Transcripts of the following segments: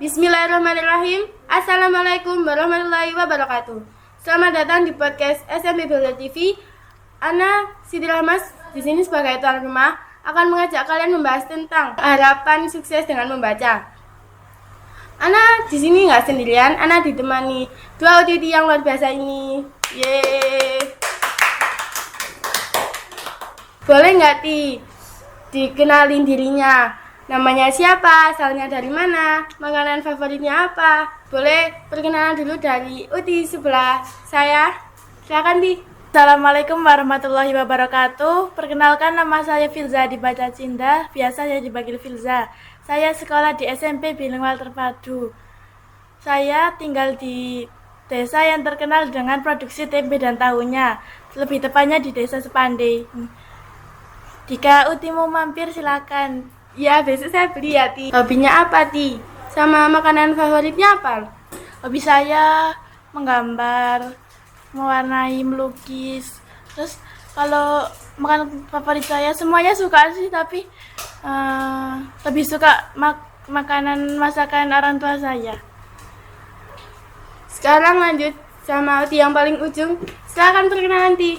Bismillahirrahmanirrahim. Assalamualaikum warahmatullahi wabarakatuh. Selamat datang di podcast SMP Belajar TV. Ana Siti Rahmas di sini sebagai tuan rumah akan mengajak kalian membahas tentang harapan sukses dengan membaca. Ana di sini nggak sendirian, Ana ditemani dua auditi yang luar biasa ini. Yeay. Boleh nggak dikenalin dirinya? Namanya siapa, asalnya dari mana, makanan favoritnya apa? Boleh perkenalan dulu dari Uti sebelah saya. Silakan, Ti. Assalamualaikum warahmatullahi wabarakatuh. Perkenalkan, nama saya Filza Dibaca Cinda, biasa saya dipanggil Filza. Saya sekolah di SMP Bilingual Terpadu. Saya tinggal di desa yang terkenal dengan produksi tempe dan tahunya, lebih tepatnya di desa Sepande. Jika Uti mau mampir silakan. Ya, besok saya beli ya, Ti. Hobinya apa, Ti? Sama makanan favoritnya apa? Hobi saya menggambar, mewarnai, melukis. Terus kalau makanan favorit saya semuanya suka sih, tapi lebih suka makanan masakan orang tua saya. Sekarang lanjut sama Ti yang paling ujung. Silakan perkenalan, Ti.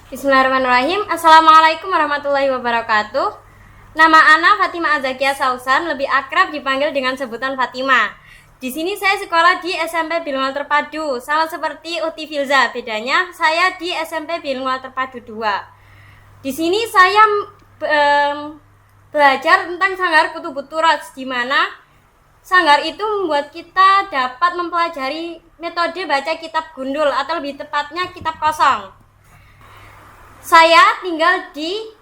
Bismillahirrahmanirrahim. Assalamualaikum warahmatullahi wabarakatuh. Nama Ana Fatima Azakia Sausan, lebih akrab dipanggil dengan sebutan Fatima. Di sini saya sekolah di SMP Bilingual Terpadu, sama seperti Uti Filza. Bedanya saya di SMP Bilingual Terpadu 2. Di sini saya belajar tentang Sanggar Kutubuturaj, di mana sanggar itu membuat kita dapat mempelajari metode baca kitab gundul atau lebih tepatnya kitab kosong. Saya tinggal di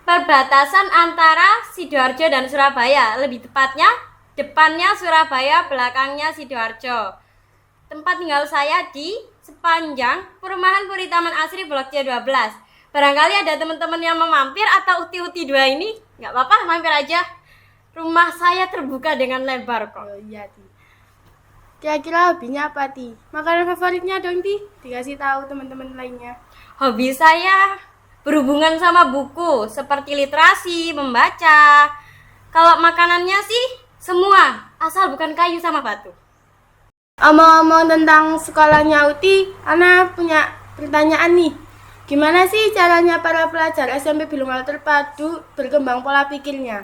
perbatasan antara Sidoarjo dan Surabaya, lebih tepatnya depannya Surabaya, belakangnya Sidoarjo. Tempat tinggal saya di sepanjang perumahan Puri Taman Asri Blok C12. Barangkali ada teman-teman yang mau mampir atau uti-uti dua ini, nggak apa-apa, mampir aja. Rumah saya terbuka dengan lebar kok. Oh iya, Ti. Kira-kira hobinya apa, Ti? Makanan favoritnya dong, Ti. Dikasih tahu teman-teman lainnya. Hobi saya berhubungan sama buku, seperti literasi, membaca. Kalau makanannya sih semua, asal bukan kayu sama batu. Omong-omong tentang sekolahnya Uti, Ana punya pertanyaan nih. Gimana sih caranya para pelajar SMP Bilingual Terpadu berkembang pola pikirnya?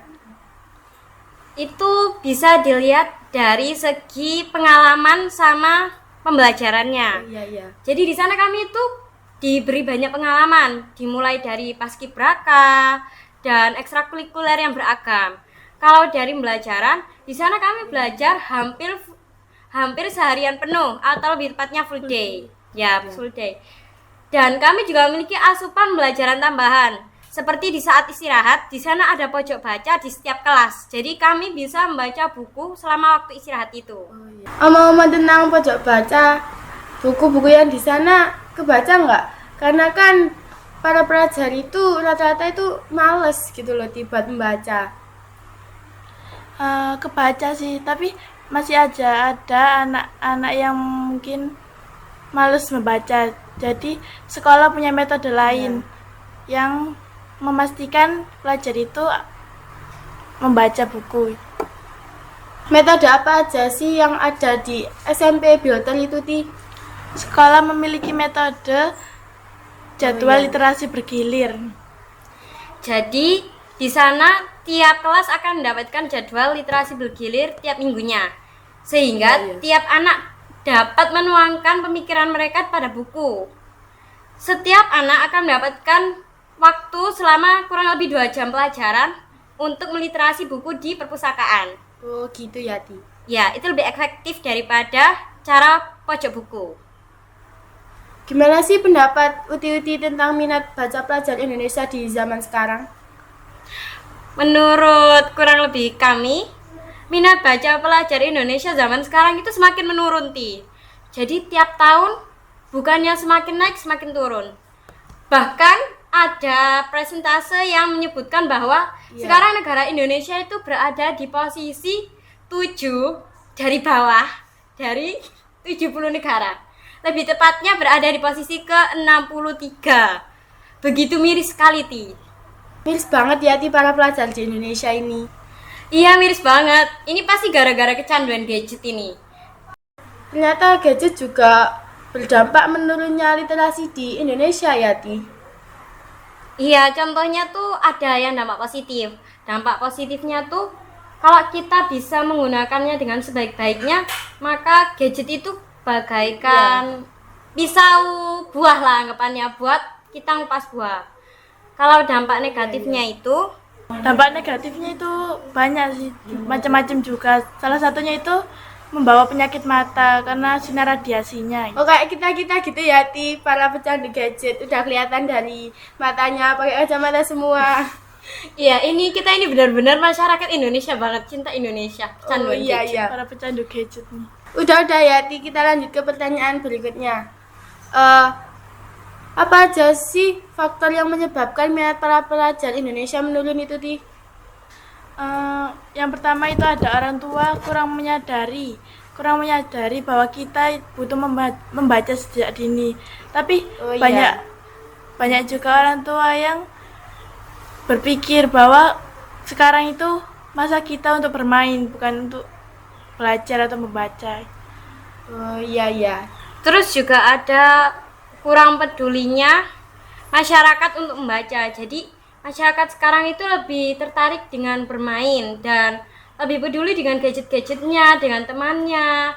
Itu bisa dilihat dari segi pengalaman sama pembelajarannya. Iya. Jadi di sana kami itu diberi banyak pengalaman, dimulai dari paskibraka dan ekstrakurikuler yang beragam. Kalau dari pembelajaran, di sana kami belajar hampir seharian penuh atau lebih tepatnya full day. Full day. Dan kami juga memiliki asupan pembelajaran tambahan. Seperti di saat istirahat, di sana ada pojok baca di setiap kelas. Jadi kami bisa membaca buku selama waktu istirahat itu. Omong-omong tentang pojok baca, buku-buku yang di sana kebaca nggak? Karena kan para pelajar itu rata-rata itu males gitu loh buat membaca. Kebaca sih, tapi masih aja ada anak-anak yang mungkin males membaca. Jadi sekolah punya metode lain yang memastikan pelajar itu membaca buku. Metode apa aja sih yang ada di SMP Bioter itu, Ti? Sekolah memiliki metode jadwal literasi bergilir. Jadi di sana tiap kelas akan mendapatkan jadwal literasi bergilir tiap minggunya. Sehingga tiap anak dapat menuangkan pemikiran mereka pada buku. Setiap anak akan mendapatkan waktu selama kurang lebih 2 jam pelajaran untuk meliterasi buku di perpustakaan. Oh gitu ya, Ti. Ya, itu lebih efektif daripada cara pojok buku. Gimana sih pendapat Uti-Uti tentang minat baca pelajar Indonesia di zaman sekarang? Menurut kurang lebih kami, minat baca pelajar Indonesia zaman sekarang itu semakin menurun, Ti. Jadi tiap tahun bukannya semakin naik semakin turun. Bahkan ada presentase yang menyebutkan bahwa sekarang negara Indonesia itu berada di posisi 7 dari bawah dari 70 negara. Lebih tepatnya berada di posisi ke-63. Begitu miris sekali, Ti. Miris banget ya Ti para pelajar di Indonesia ini. Iya, miris banget. Ini pasti gara-gara kecanduan gadget ini. Ternyata gadget juga berdampak menurunnya literasi di Indonesia ya Ti. Iya, contohnya tuh ada yang dampak positif. Dampak positifnya tuh kalau kita bisa menggunakannya dengan sebaik-baiknya, maka gadget itu bagaikan pisau buah lah anggapannya buat kita ngupas buah. Kalau dampak negatifnya itu banyak sih, macam-macam juga. Salah satunya itu membawa penyakit mata karena sinar radiasinya. Oh kayak kita gitu ya Ti, para pecandu gadget udah kelihatan dari matanya pakai kacamata semua. iya, ini benar-benar masyarakat Indonesia banget, cinta Indonesia, kecanduan iya gadget. iya. Para pecandu gadget nih. Udah ya Ti, kita lanjut ke pertanyaan berikutnya. Apa aja sih faktor yang menyebabkan minat para pelajar Indonesia menurun itu Ti? Yang pertama itu ada orang tua kurang menyadari bahwa kita butuh membaca sejak dini. Tapi Oh, iya. banyak juga orang tua yang berpikir bahwa sekarang itu masa kita untuk bermain, bukan untuk belajar atau membaca. Oh iya iya. Terus juga ada kurang pedulinya masyarakat untuk membaca. Jadi masyarakat sekarang itu lebih tertarik dengan bermain dan lebih peduli dengan gadget-gadgetnya, dengan temannya.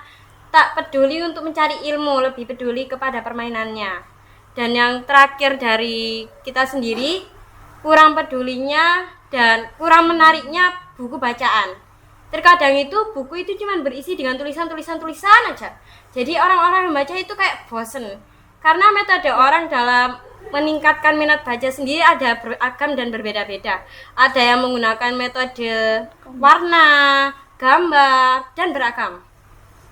Tak peduli untuk mencari ilmu, lebih peduli kepada permainannya. Dan yang terakhir dari kita sendiri, kurang pedulinya dan kurang menariknya buku bacaan. Terkadang itu buku itu cuma berisi dengan tulisan aja. Jadi orang-orang membaca itu kayak bosen. Karena metode orang dalam meningkatkan minat baca sendiri ada beragam dan berbeda-beda. Ada yang menggunakan metode warna, gambar, dan beragam.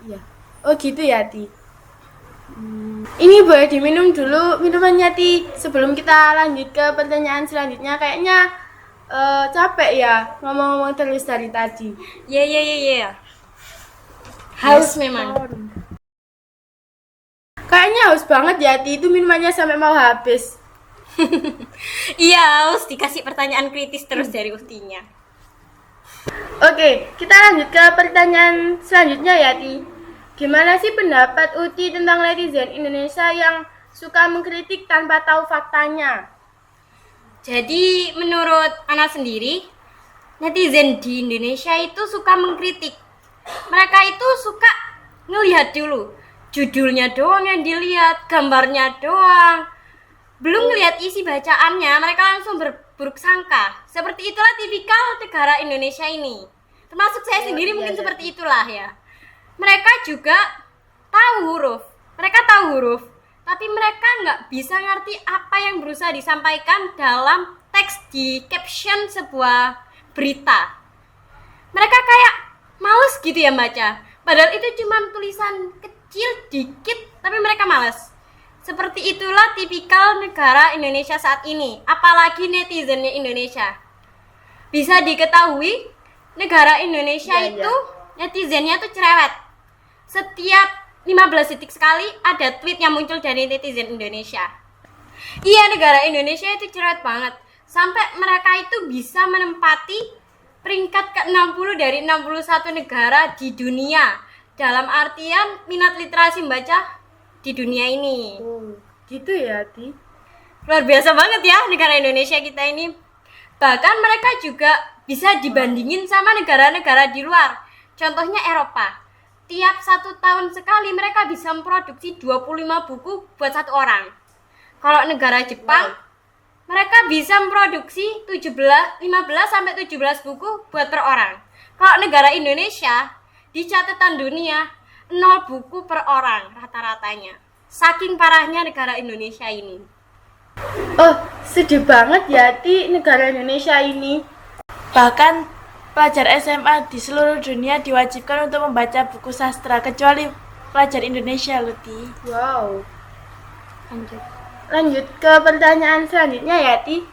Iya. Oh gitu ya Ti. Ini boleh diminum dulu minumannya Ti sebelum kita lanjut ke pertanyaan selanjutnya. Kayaknya capek ya ngomong-ngomong terus dari tadi. Iya. Haus memang. Kayaknya haus banget ya Ti, itu minumannya sampai mau habis. Iya, haus dikasih pertanyaan kritis terus dari Ustinya. Oke, kita lanjut ke pertanyaan selanjutnya ya Ti. Gimana sih pendapat Uti tentang netizen Indonesia yang suka mengkritik tanpa tahu faktanya? Jadi menurut Ana sendiri, netizen di Indonesia itu suka mengkritik. Mereka itu suka ngelihat dulu, judulnya doang yang dilihat, gambarnya doang. Belum ngelihat isi bacaannya, mereka langsung berburuk sangka. Seperti itulah tipikal negara Indonesia ini. Termasuk saya sendiri mungkin seperti itulah ya. Mereka juga tahu huruf, tapi mereka nggak bisa ngerti apa yang berusaha disampaikan dalam teks di caption sebuah berita. Mereka kayak males gitu ya baca, padahal itu cuma tulisan kecil dikit, tapi mereka males. Seperti itulah tipikal negara Indonesia saat ini, apalagi netizennya Indonesia. Bisa diketahui negara Indonesia itu netizennya tuh cerewet. Setiap 15 detik sekali ada tweet yang muncul dari netizen Indonesia. Iya, negara Indonesia itu cerewet banget. Sampai mereka itu bisa menempati peringkat ke-60 dari 61 negara di dunia. Dalam artian minat literasi membaca di dunia ini. Oh, gitu ya Ti. Luar biasa banget ya negara Indonesia kita ini. Bahkan mereka juga bisa dibandingin sama negara-negara di luar. Contohnya Eropa. Tiap 1 tahun sekali mereka bisa memproduksi 25 buku buat 1 orang. Kalau negara Jepang, mereka bisa memproduksi 15 sampai 17 buku buat per orang. Kalau negara Indonesia, di catatan dunia 0 buku per orang rata-ratanya. Saking parahnya negara Indonesia ini. Oh, sedih banget ya Ti negara Indonesia ini. Bahkan pelajar SMA di seluruh dunia diwajibkan untuk membaca buku sastra kecuali pelajar Indonesia, Luti. Wow. Lanjut. Lanjut ke pertanyaan selanjutnya ya, Ti.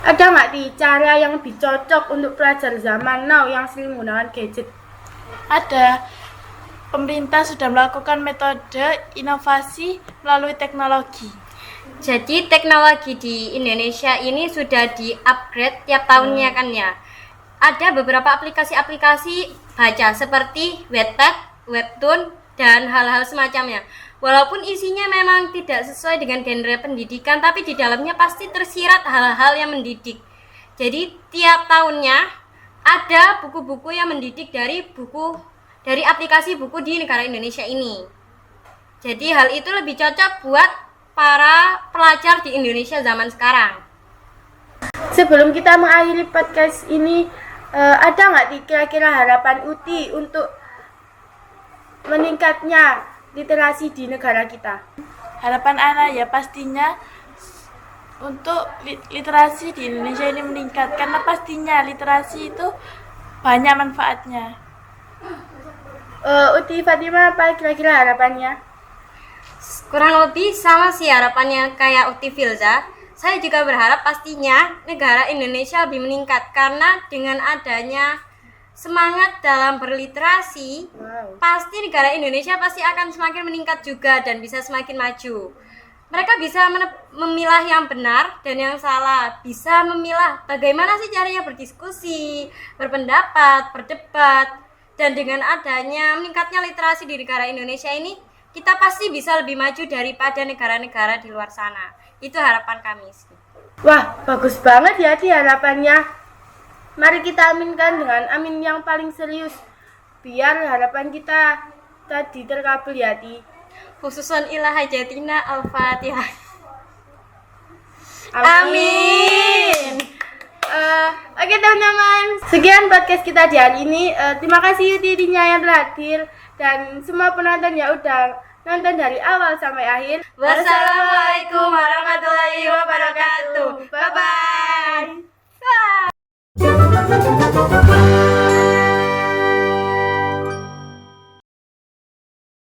Ada nggak, Ti, cara yang lebih cocok untuk pelajar zaman now yang sering menggunakan gadget? Ada. Pemerintah sudah melakukan metode inovasi melalui teknologi. Jadi teknologi di Indonesia ini sudah di-upgrade tiap tahunnya kan ya. Ada beberapa aplikasi-aplikasi baca seperti Wattpad, Webtoon, dan hal-hal semacamnya. Walaupun isinya memang tidak sesuai dengan genre pendidikan, tapi di dalamnya pasti tersirat hal-hal yang mendidik. Jadi tiap tahunnya ada buku-buku yang mendidik dari aplikasi buku di negara Indonesia ini. Jadi hal itu lebih cocok buat para pelajar di Indonesia zaman sekarang. Sebelum kita mengakhiri podcast ini, ada nggak, Ti, kira-kira harapan Uti untuk meningkatnya literasi di negara kita? Harapan Ana ya pastinya untuk literasi di Indonesia ini meningkat, karena pastinya literasi itu banyak manfaatnya. Uti Fatima, apa kira-kira harapannya? Kurang lebih sama sih harapannya kayak Uti Filza. Saya juga berharap pastinya negara Indonesia lebih meningkat, karena dengan adanya semangat dalam berliterasi, pasti negara Indonesia pasti akan semakin meningkat juga dan bisa semakin maju. Mereka bisa memilah yang benar dan yang salah, bisa memilah bagaimana sih caranya berdiskusi, berpendapat, berdebat, dan dengan adanya meningkatnya literasi di negara Indonesia ini, kita pasti bisa lebih maju daripada negara-negara di luar sana. Itu harapan kami sih. Wah, bagus banget ya, Ti, harapannya. Mari kita aminkan dengan amin yang paling serius, biar harapan kita tadi terkabul ya, Ti. Khususan ilah hajatina al-fatihah. Amin. Oke teman-teman, sekian podcast kita di hari ini. Terima kasih Tidinya yang telah hadir, dan semua penonton yang udah nonton dari awal sampai akhir. Wassalamualaikum warahmatullahi wabarakatuh. Bye bye.